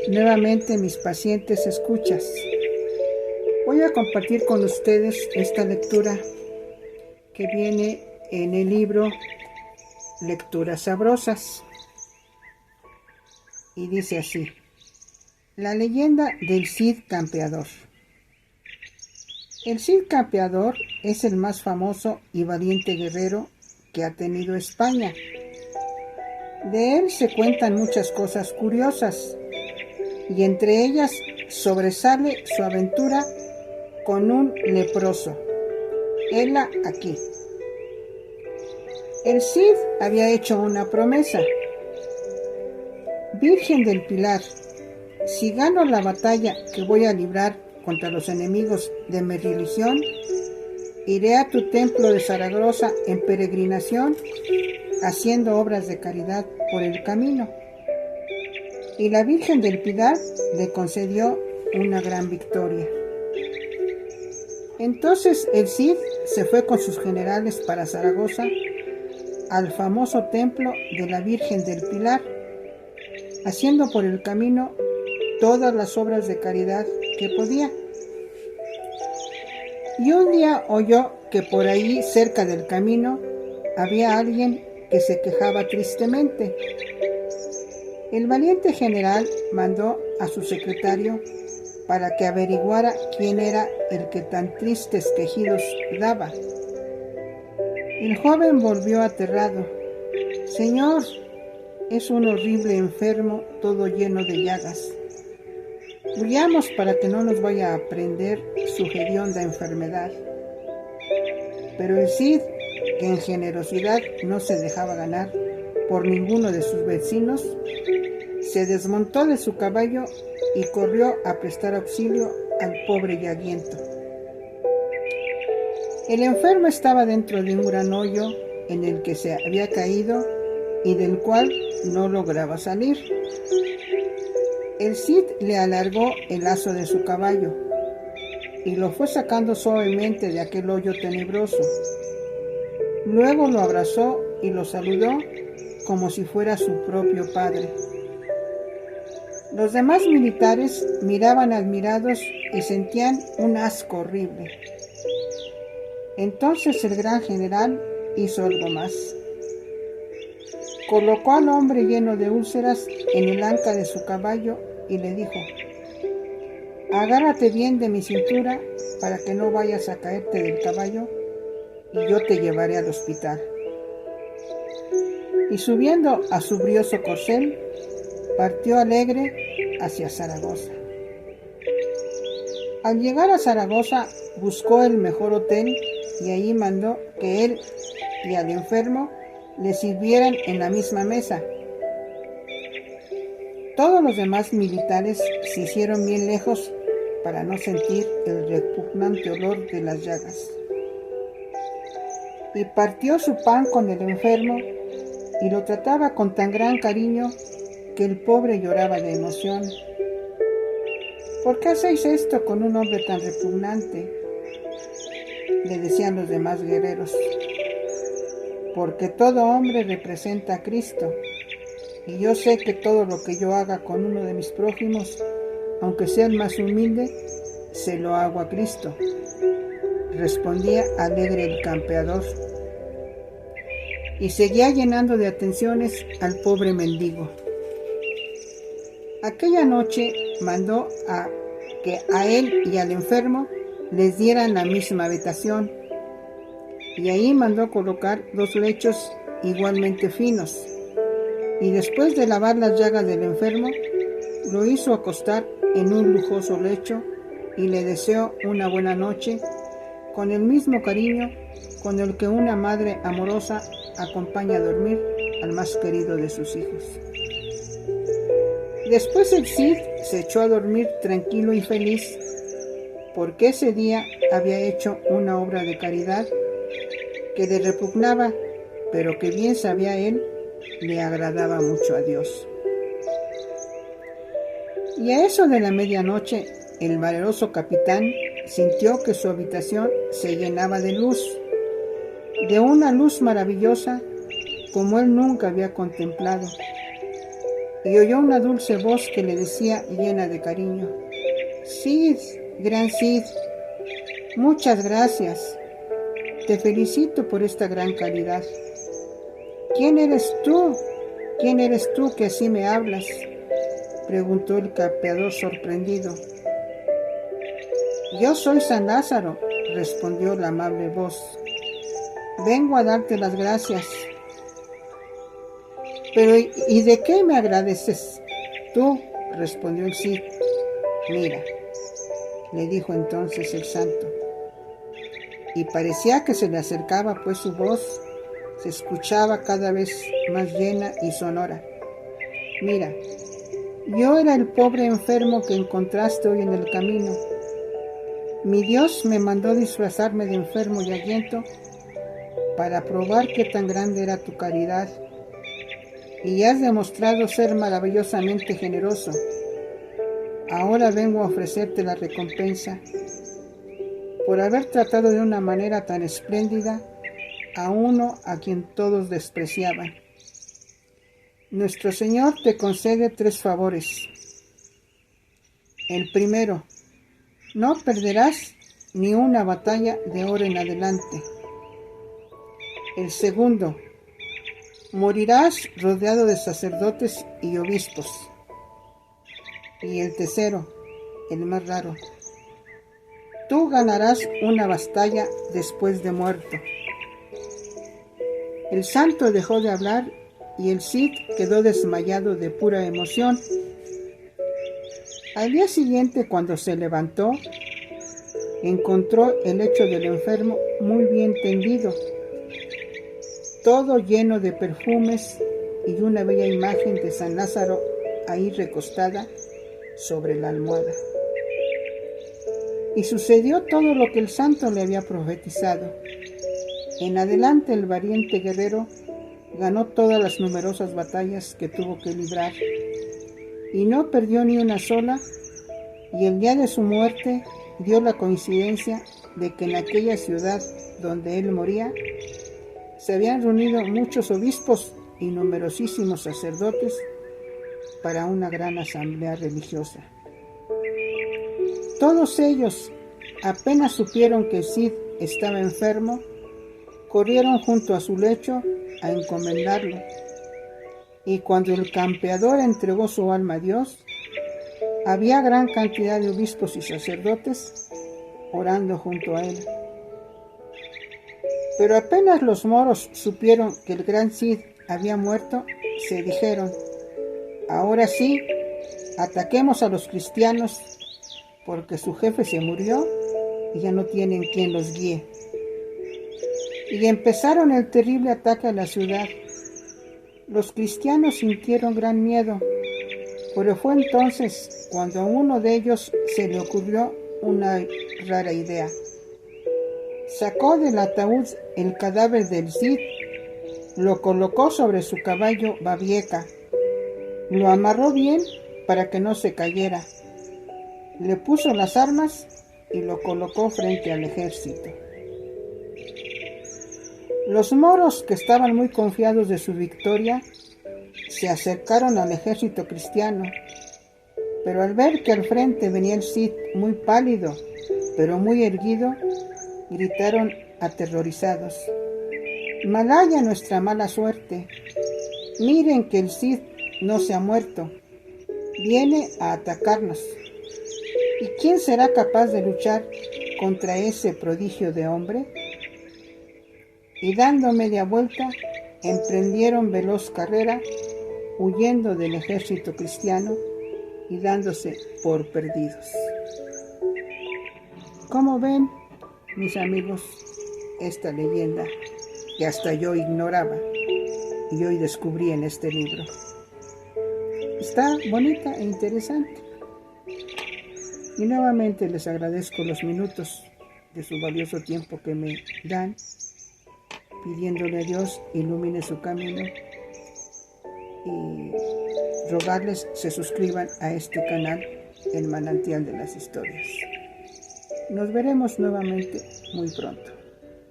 nuevamente mis pacientes escuchas. Voy a compartir con ustedes esta lectura que viene en el libro Lecturas Sabrosas. Y dice así: la leyenda del Cid Campeador. El Cid Campeador es el más famoso y valiente guerrero que ha tenido España. De él se cuentan muchas cosas curiosas, y entre ellas sobresale su aventura con un leproso. Hela aquí. El Cid había hecho una promesa: Virgen del Pilar, si gano la batalla que voy a librar contra los enemigos de mi religión, iré a tu templo de Zaragoza en peregrinación, haciendo obras de caridad por el camino. Y la Virgen del Pilar le concedió una gran victoria. Entonces el Cid se fue con sus generales para Zaragoza, al famoso templo de la Virgen del Pilar, haciendo por el camino todas las obras de caridad que podía. Y un día oyó que por ahí cerca del camino había alguien que se quejaba tristemente. El valiente general mandó a su secretario para que averiguara quién era el que tan tristes quejidos daba. El joven volvió aterrado: Señor, es un horrible enfermo todo lleno de llagas. Huyamos para que no nos vaya a prender su hedionda enfermedad. Pero el Cid, que en generosidad no se dejaba ganar por ninguno de sus vecinos, se desmontó de su caballo y corrió a prestar auxilio al pobre llaguiento. El enfermo estaba dentro de un gran hoyo en el que se había caído y del cual no lograba salir. El Cid le alargó el lazo de su caballo y lo fue sacando suavemente de aquel hoyo tenebroso. Luego lo abrazó y lo saludó como si fuera su propio padre. Los demás militares miraban admirados y sentían un asco horrible. Entonces el gran general hizo algo más. Colocó al hombre lleno de úlceras en el anca de su caballo y le dijo: agárrate bien de mi cintura para que no vayas a caerte del caballo y yo te llevaré al hospital. Y subiendo a su brioso corcel, partió alegre hacia Zaragoza. Al llegar a Zaragoza buscó el mejor hotel y allí mandó que él y al enfermo le sirvieran en la misma mesa. Todos los demás militares se hicieron bien lejos para no sentir el repugnante olor de las llagas. Y partió su pan con el enfermo y lo trataba con tan gran cariño que el pobre lloraba de emoción. ¿Por qué hacéis esto con un hombre tan repugnante?, le decían los demás guerreros. Porque todo hombre representa a Cristo, y yo sé que todo lo que yo haga con uno de mis prójimos, aunque sea el más humilde, se lo hago a Cristo, respondía alegre el campeador. Y seguía llenando de atenciones al pobre mendigo. Aquella noche mandó a que a él y al enfermo les dieran la misma habitación, y ahí mandó colocar 2 lechos igualmente finos, y después de lavar las llagas del enfermo, lo hizo acostar en un lujoso lecho y le deseó una buena noche con el mismo cariño con el que una madre amorosa acompaña a dormir al más querido de sus hijos. Después el Cid se echó a dormir tranquilo y feliz, porque ese día había hecho una obra de caridad que le repugnaba, pero que bien sabía él, le agradaba mucho a Dios. Y a eso de la medianoche, el valeroso capitán sintió que su habitación se llenaba de luz, de una luz maravillosa como él nunca había contemplado. y oyó una dulce voz que le decía llena de cariño: Cid, gran Cid, muchas gracias. Te felicito por esta gran calidad. ¿Quién eres tú? ¿Quién eres tú que así me hablas?, preguntó el campeador sorprendido. Yo soy San Lázaro, respondió la amable voz. Vengo a darte las gracias. Pero ¿y de qué me agradeces tú?, respondió el Cid. Mira, le dijo entonces el santo, y parecía que se le acercaba, pues su voz se escuchaba cada vez más llena y sonora. Mira, yo era el pobre enfermo que encontraste hoy en el camino. Mi Dios me mandó disfrazarme de enfermo y hambriento para probar qué tan grande era tu caridad, y has demostrado ser maravillosamente generoso. Ahora vengo a ofrecerte la recompensa por haber tratado de una manera tan espléndida a uno a quien todos despreciaban. Nuestro Señor te concede 3 favores. El primero, no perderás ni una batalla de ahora en adelante. El segundo, morirás rodeado de sacerdotes y obispos. Y el tercero, el más raro, tú ganarás una batalla después de muerto. El santo dejó de hablar y el Cid quedó desmayado de pura emoción. Al día siguiente, cuando se levantó, encontró el lecho del enfermo muy bien tendido, todo lleno de perfumes y una bella imagen de San Lázaro ahí recostada sobre la almohada. Y sucedió todo lo que el santo le había profetizado. En adelante el valiente guerrero ganó todas las numerosas batallas que tuvo que librar, y no perdió ni una sola, y el día de su muerte dio la coincidencia de que en aquella ciudad donde él moría se habían reunido muchos obispos y numerosísimos sacerdotes para una gran asamblea religiosa. Todos ellos, apenas supieron que Cid estaba enfermo, corrieron junto a su lecho a encomendarlo, y cuando el campeador entregó su alma a Dios, había gran cantidad de obispos y sacerdotes orando junto a él. Pero apenas los moros supieron que el gran Cid había muerto, se dijeron: ahora sí, ataquemos a los cristianos, porque su jefe se murió y ya no tienen quien los guíe. Y empezaron el terrible ataque a la ciudad. Los cristianos sintieron gran miedo, pero fue entonces cuando a uno de ellos se le ocurrió una rara idea. Sacó del ataúd el cadáver del Cid, lo colocó sobre su caballo Babieca, lo amarró bien para que no se cayera, le puso las armas y lo colocó frente al ejército. Los moros, que estaban muy confiados de su victoria, se acercaron al ejército cristiano, pero al ver que al frente venía el Cid muy pálido, pero muy erguido, gritaron aterrorizados: «Malhaya nuestra mala suerte! Miren que el Cid no se ha muerto, viene a atacarnos. ¿Y quién será capaz de luchar contra ese prodigio de hombre?». Y dando media vuelta, emprendieron veloz carrera, huyendo del ejército cristiano y dándose por perdidos. ¿Cómo ven, mis amigos, esta leyenda que hasta yo ignoraba y hoy descubrí en este libro? Está bonita e interesante. Y nuevamente les agradezco los minutos de su valioso tiempo que me dan, pidiéndole a Dios ilumine su camino, y rogarles se suscriban a este canal, El Manantial de las Historias. Nos veremos nuevamente muy pronto.